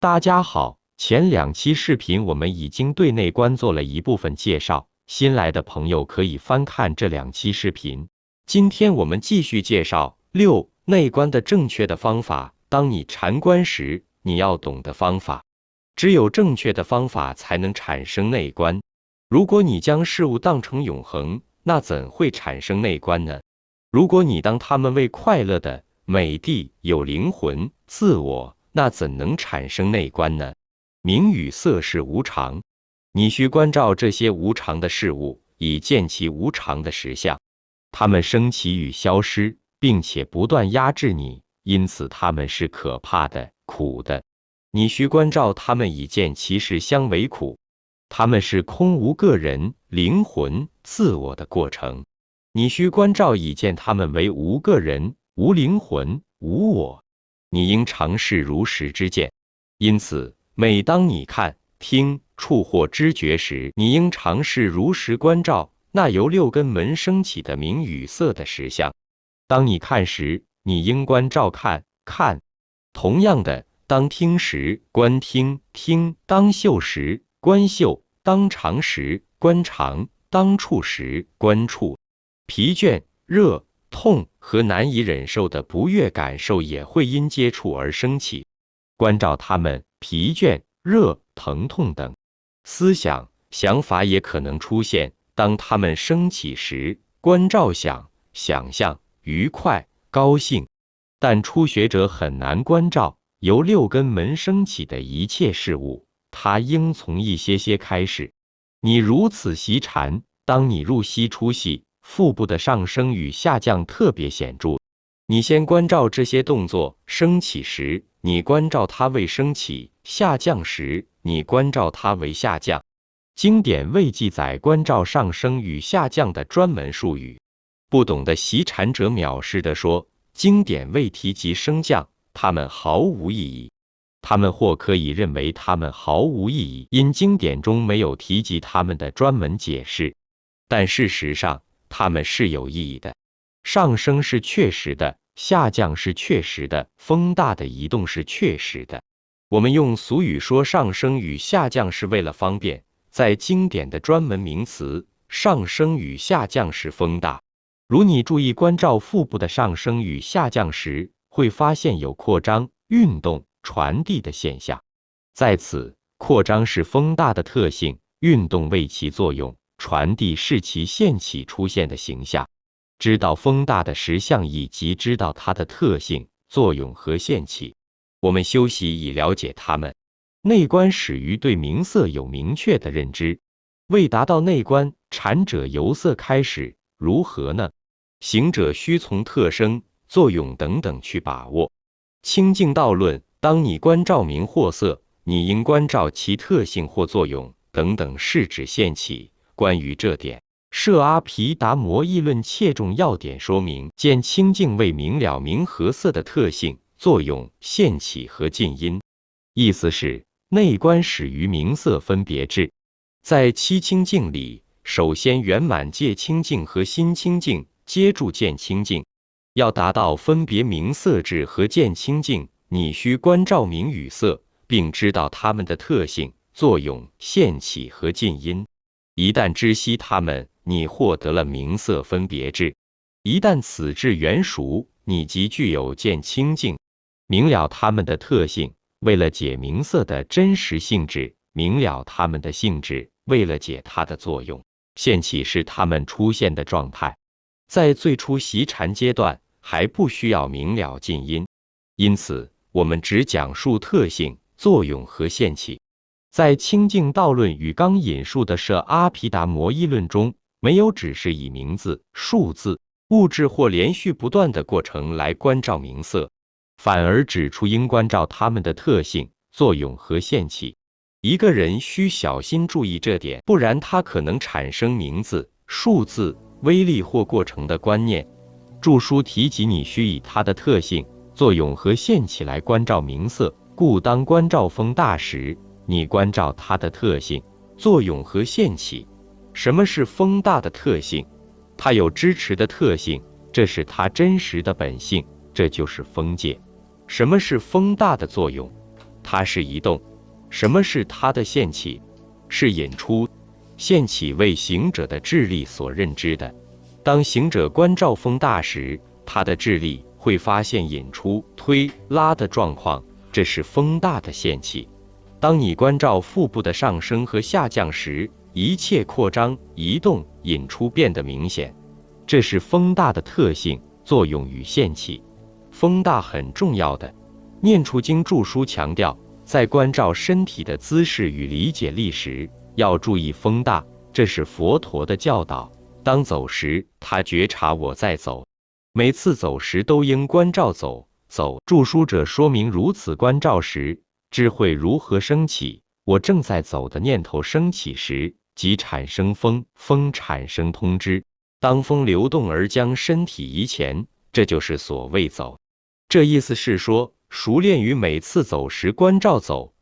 大家好，前2期视频我们已经对内观做了一部分介绍，新来的朋友可以翻看这2期视频。今天我们继续介绍6内观的正确的方法。当你禅观时，你要懂的方法。只有正确的方法才能产生内观。如果你将事物当成永恒，那怎会产生内观呢？如果你当它们为快乐的、美的、有灵魂、自我，那怎能产生内观呢？名与色是无常，你需关照这些无常的事物，以见其无常的实相。它们升起与消失，并且不断压制你，因此它们是可怕的、苦的。你需关照它们，以见其实相为苦。它们是空无个人、灵魂、自我的过程。你需关照，以见它们为无个人、无灵魂、无我。你应尝试如实之见。因此，每当你看、听、触或知觉时，你应尝试如实关照那由6根门升起的名与色的实相。当你看时，你应关照看。同样的，当听时，观听；当嗅时，观嗅；当尝时，观尝；当触时，观触。疲倦、热、痛和难以忍受的不悦感受也会因接触而升起。关照它们，疲倦、热、疼痛等。思想、想法也可能出现。当它们升起时，关照想象、愉快、高兴。但初学者很难关照由6根门升起的一切事物，它应从一些开始。你如此习禅，当你入息出息，腹部的上升与下降特别显著。你先关照这些动作，升起时，你关照它为升起；下降时，你关照它为下降。经典未记载关照上升与下降的专门术语。不懂的习禅者藐视地说，经典未提及升降，它们毫无意义。他们或可以认为它们毫无意义，因经典中没有提及它们的专门解释。但事实上，它们是有意义的。上升是确实的，下降是确实的，风大的移动是确实的。我们用俗语说上升与下降是为了方便，在经典的专门名词，上升与下降是风大。如你注意关照腹部的上升与下降时，会发现有扩张、运动、传递的现象。在此，扩张是风大的特性，运动为其作用，传递是其现起出现的形象。知道风大的实相以及知道它的特性、作用和现起，我们修习以了解它们。内观始于对名色有明确的认知。为达到内观，禅者由色开始，如何呢？行者需从特生、作用等等去把握。清净道论，当你关照名或色，你应关照其特性或作用等等是指现起。关于这点，摄阿毗达摩议论切重要点说明，见清净为明了名和色的特性、作用、现起和近因。意思是，内观始于名色分别智。在七清净里，首先圆满界清净和心清净，接住见清净。要达到分别名色智和见清净，你需关照名与色，并知道它们的特性、作用、现起和近因。一旦知悉它们，你获得了名色分别智。一旦此智圆熟，你即具有见清净。明了它们的特性，为了解名色的真实性质；明了它们的性质，为了解它的作用。现起是它们出现的状态。在最初习禅阶段，还不需要明了近因，因此我们只讲述特性、作用和现起。在清净道论与刚引述的摄阿毗达摩议论中，没有只是以名字、数字、物质或连续不断的过程来关照名色，反而指出应关照它们的特性、作用和现起。一个人需小心注意这点，不然他可能产生名字、数字、威力或过程的观念。著书提及你需以它的特性、作用和现起来关照名色，故当关照风大时，你关照它的特性、作用和现起。什么是风大的特性？它有支持的特性，这是它真实的本性，这就是风界。什么是风大的作用？它是移动。什么是它的现起？是引出。现起为行者的智力所认知的。当行者观照风大时，他的智力会发现引出、推、拉的状况，这是风大的现起。当你观照腹部的上升和下降时，一切扩张、移动、引出变得明显，这是风大的特性、作用与现起。风大很重要的。念处经注疏强调，在观照身体的姿势与理解力时，要注意风大，这是佛陀的教导。当走时，他觉察我在走，每次走时都应观照走。注疏者说明，如此观照时，智慧如何升起？我正在走的念头升起时，即产生风，风产生通知。当风流动而将身体移前，这就是所谓走。这意思是说，熟练于每次走时观照走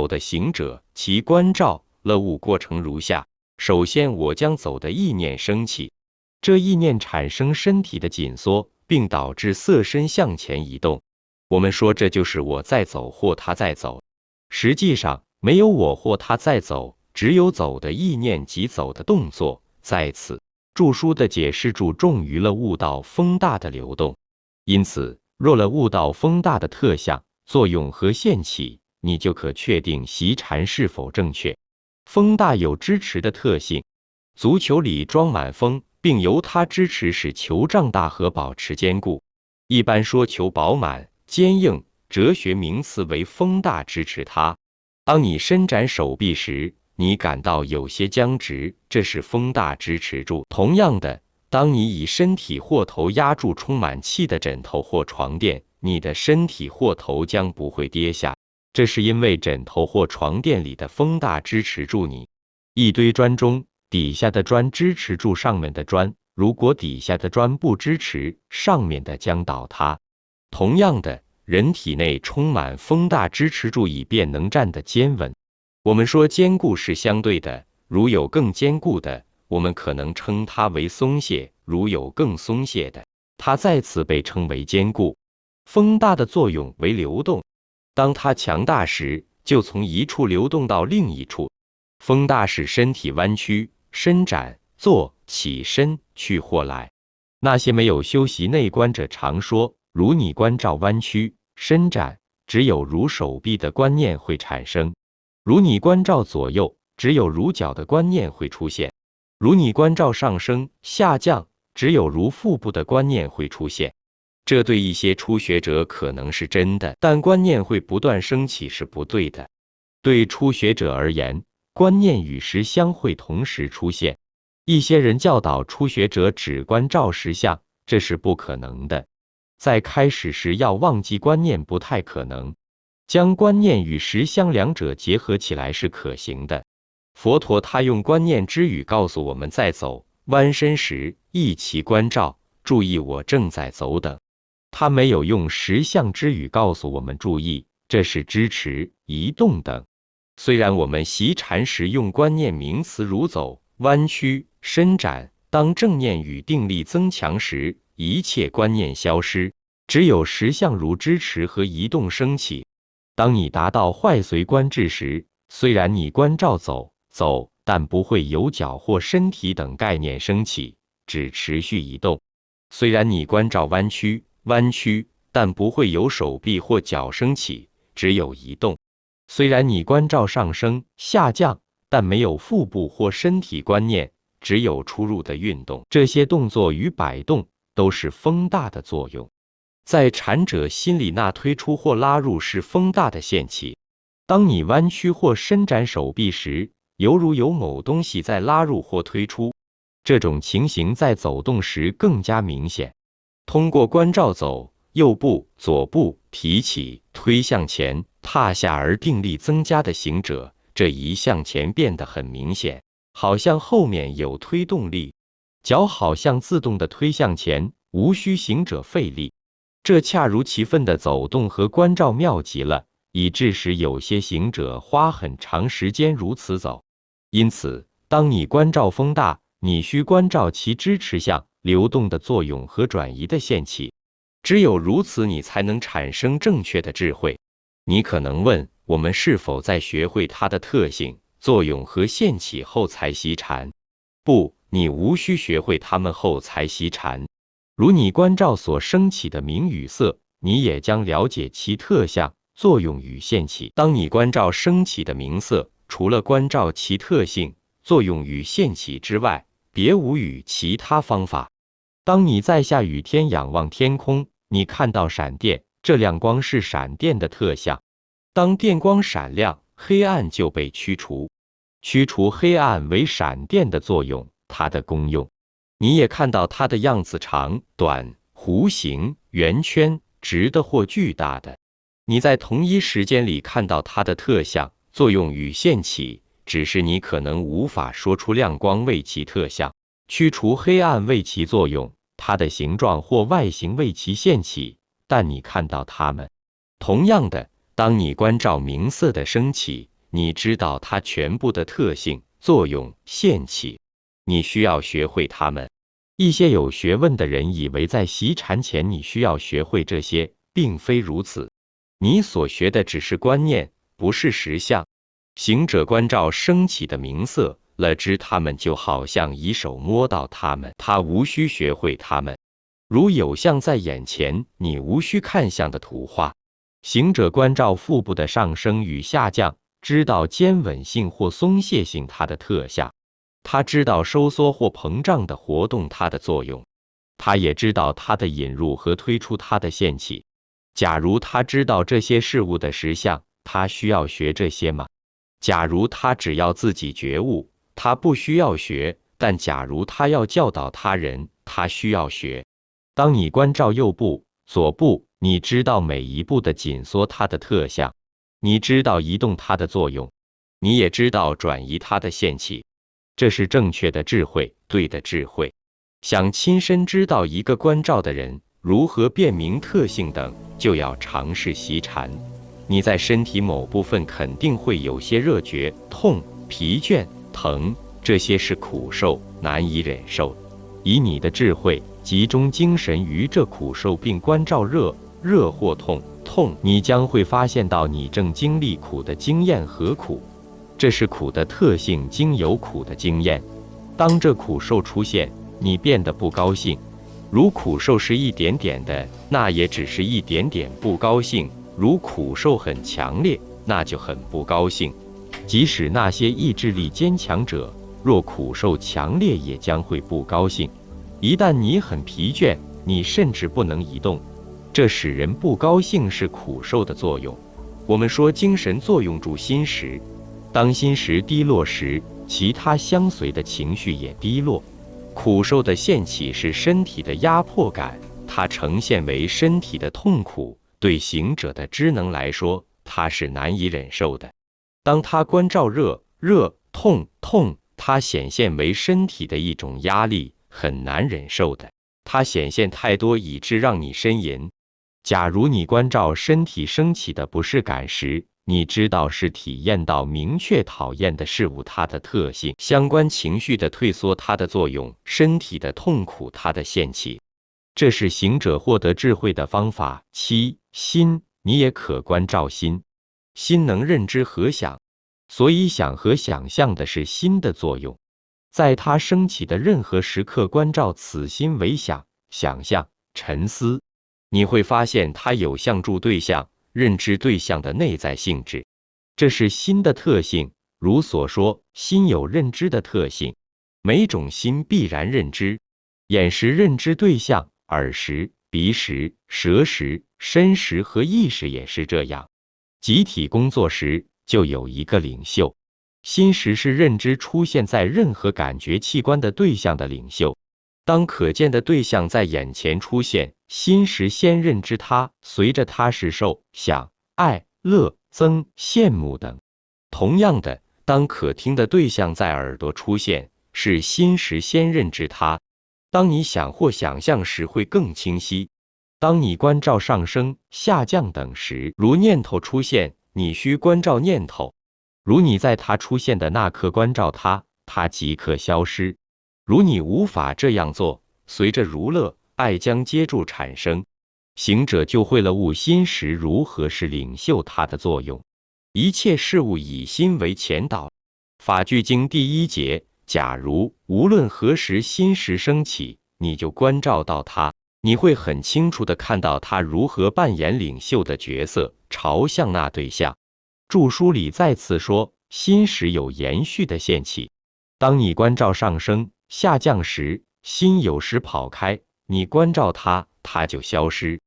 的行者，其观照了悟过程如下：首先，我将走的意念升起，这意念产生身体的紧缩，并导致色身向前移动。我们说这就是我在走或他在走。实际上，没有我或他在走，只有走的意念及走的动作。在此，注疏的解释注重于了悟道风大的流动。因此，若了悟道风大的特相、作用和现起，你就可确定习禅是否正确。风大有支持的特性，足球里装满风，并由它支持使球胀大和保持坚固。一般说球饱满、坚硬，哲学名词为风大支持它。当你伸展手臂时，你感到有些僵直，这是风大支持住。同样的，当你以身体或头压住充满气的枕头或床垫，你的身体或头将不会跌下，这是因为枕头或床垫里的风大支持住你。一堆砖中，底下的砖支持住上面的砖，如果底下的砖不支持，上面的将倒塌。同样的，人体内充满风大支持住以便能站得坚稳。我们说坚固是相对的，如有更坚固的，我们可能称它为松懈；如有更松懈的，它再次被称为坚固。风大的作用为流动，当它强大时，就从一处流动到另一处。风大使身体弯曲、伸展、坐、起身、去或来。那些没有修习内观者常说，如你观照弯曲、伸展，只有如手臂的观念会产生；如你观照左右，只有如脚的观念会出现；如你观照上升、下降，只有如腹部的观念会出现。这对一些初学者可能是真的，但观念会不断升起是不对的。对初学者而言，观念与实相会同时出现。一些人教导初学者只观照实相，这是不可能的。在开始时要忘记观念不太可能，将观念与实相两者结合起来是可行的。佛陀他用观念之语告诉我们，在走、弯身时一起观照，注意我正在走等。他没有用实相之语告诉我们注意，这是支持、移动等。虽然我们习禅时用观念名词如走、弯曲、伸展，当正念与定力增强时，一切观念消失，只有实相如支持和移动升起。当你达到坏随观智时，虽然你观照走，但不会有脚或身体等概念升起，只持续移动。虽然你观照弯曲，但不会有手臂或脚升起，只有移动。虽然你观照上升、下降，但没有腹部或身体观念，只有出入的运动。这些动作与摆动都是风大的作用。在禅者心里，那推出或拉入是风大的现起。当你弯曲或伸展手臂时，犹如有某东西在拉入或推出。这种情形在走动时更加明显。通过观照走，右步、左步提起、推向前、踏下而定力增加的行者，这一向前变得很明显，好像后面有推动力，脚好像自动的推向前，无需行者费力。这恰如其分的走动和观照妙极了，以致使有些行者花很长时间如此走。因此，当你观照风大，你需观照其支持相、流动的作用和转移的现起。只有如此，你才能产生正确的智慧。你可能问，我们是否在学会它的特性、作用和现起后才习禅？不，你无需学会它们后才习禅。如你观照所升起的名与色，你也将了解其特相、作用与现起。当你观照升起的名色，除了观照其特性、作用与现起之外，别无与其他方法。当你在下雨天仰望天空，你看到闪电，这亮光是闪电的特相。当电光闪亮，黑暗就被驱除。驱除黑暗为闪电的作用，它的功用。你也看到它的样子长、短、弧形、圆圈、直的或巨大的。你在同一时间里看到它的特相、作用与现起，只是你可能无法说出亮光为其特相，驱除黑暗为其作用，它的形状或外形为其现起，但你看到它们。同样的，当你观照明色的升起，你知道它全部的特性、作用、现起。你需要学会它们。一些有学问的人以为在习禅前你需要学会这些，并非如此。你所学的只是观念，不是实相。行者观照升起的明色，了知它们就好像以手摸到它们，他无需学会它们。如有相在眼前，你无需看相的图画。行者观照腹部的上升与下降，知道坚稳性或松懈性它的特相。他知道收缩或膨胀的活动它的作用，他也知道它的引入和推出它的现起。假如他知道这些事物的实相，他需要学这些吗？假如他只要自己觉悟，他不需要学，但假如他要教导他人，他需要学。当你观照右部、左部，你知道每一步的紧缩它的特相，你知道移动它的作用，你也知道转移它的现起。这是正确的智慧，对的智慧。想亲身知道一个观照的人如何辨明特性等，就要尝试习禅。你在身体某部分肯定会有些热觉、痛、疲倦、疼，这些是苦受，难以忍受。以你的智慧集中精神于这苦受，并观照热或痛，你将会发现到你正经历苦的经验和苦。这是苦的特性，经有苦的经验。当这苦受出现，你变得不高兴。如苦受是一点点的，那也只是一点点不高兴；如苦受很强烈，那就很不高兴。即使那些意志力坚强者，若苦受强烈，也将会不高兴。一旦你很疲倦，你甚至不能移动，这使人不高兴是苦受的作用。我们说精神作用住心时，当心时低落时，其他相随的情绪也低落。苦受的现起是身体的压迫感，它呈现为身体的痛苦，对行者的知能来说，它是难以忍受的。当他观照热、痛，它显现为身体的一种压力，很难忍受的。它显现太多以致让你呻吟。假如你观照身体升起的不适感时，你知道是体验到明确讨厌的事物它的特性，相关情绪的退缩它的作用，身体的痛苦它的现起。这是行者获得智慧的方法。七、心，你也可观照心。心能认知和想，所以想和想象的是心的作用。在它升起的任何时刻，观照此心为想、想象、沉思，你会发现它有相助对象、认知对象的内在性质。这是心的特性。如所说，心有认知的特性，每种心必然认知。眼识认知对象，耳识、鼻识、舌识、身识和意识也是这样。集体工作时，就有一个领袖。心识是认知出现在任何感觉器官的对象的领袖。当可见的对象在眼前出现，心识先认知它，随着它是受、想、爱、乐、憎、羡慕等。同样的，当可听的对象在耳朵出现，是心识先认知它。当你想或想象时会更清晰。当你观照上升、下降等时，如念头出现，你需观照念头。如你在它出现的那刻观照它，它即刻消失。如你无法这样做，随着如乐、爱将接住产生，行者就会了悟心识如何是领袖它的作用。一切事物以心为前导。法句经第1节，假如无论何时心识升起，你就关照到它，你会很清楚地看到它如何扮演领袖的角色，朝向那对象。注书里再次说，心识有延续的现起。当你关照上升、下降时，心有时跑开，你关照它，它就消失。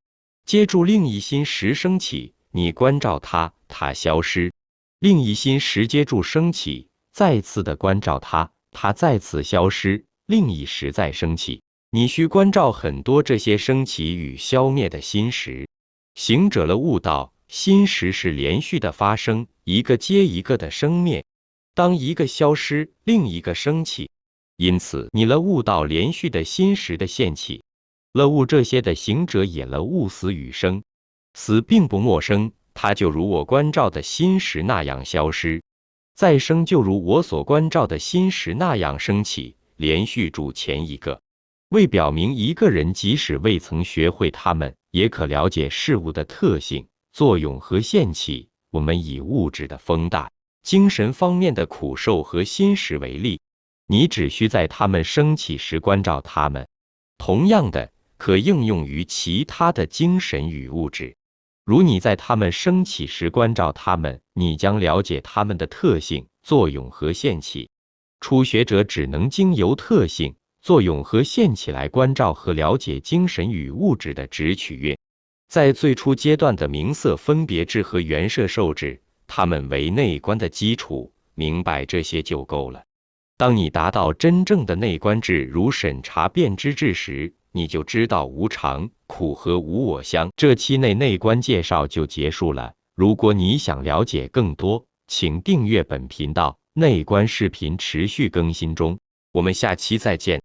接住另一心识升起，你关照它，它消失。另一心识接住升起，再次的关照它，它再次消失。另一识再升起，你需关照很多这些升起与消灭的心识。行者了悟道，心识是连续的发生，一个接一个的生灭。当一个消失，另一个升起。因此，你了悟到连续的心识的现起。了悟这些的行者也了悟死与生。死并不陌生，它就如我关照的心识那样消失；再生就如我所关照的心识那样升起，连续住前一个。为表明一个人即使未曾学会它们，也可了解事物的特性、作用和现起，我们以物质的风大、精神方面的苦受和心识为例，你只需在它们升起时关照它们。同样的，可应用于其他的精神与物质。如你在它们升起时关照它们，你将了解它们的特性、作用和现起。初学者只能经由特性、作用和现起来关照和了解精神与物质的直取运。在最初阶段的名色分别智和原摄受智，它们为内观的基础，明白这些就够了。当你达到真正的内观智，如审查辨知智时，你就知道无常、苦和无我相。这期内观介绍就结束了。如果你想了解更多，请订阅本频道，内观视频持续更新中。我们下期再见。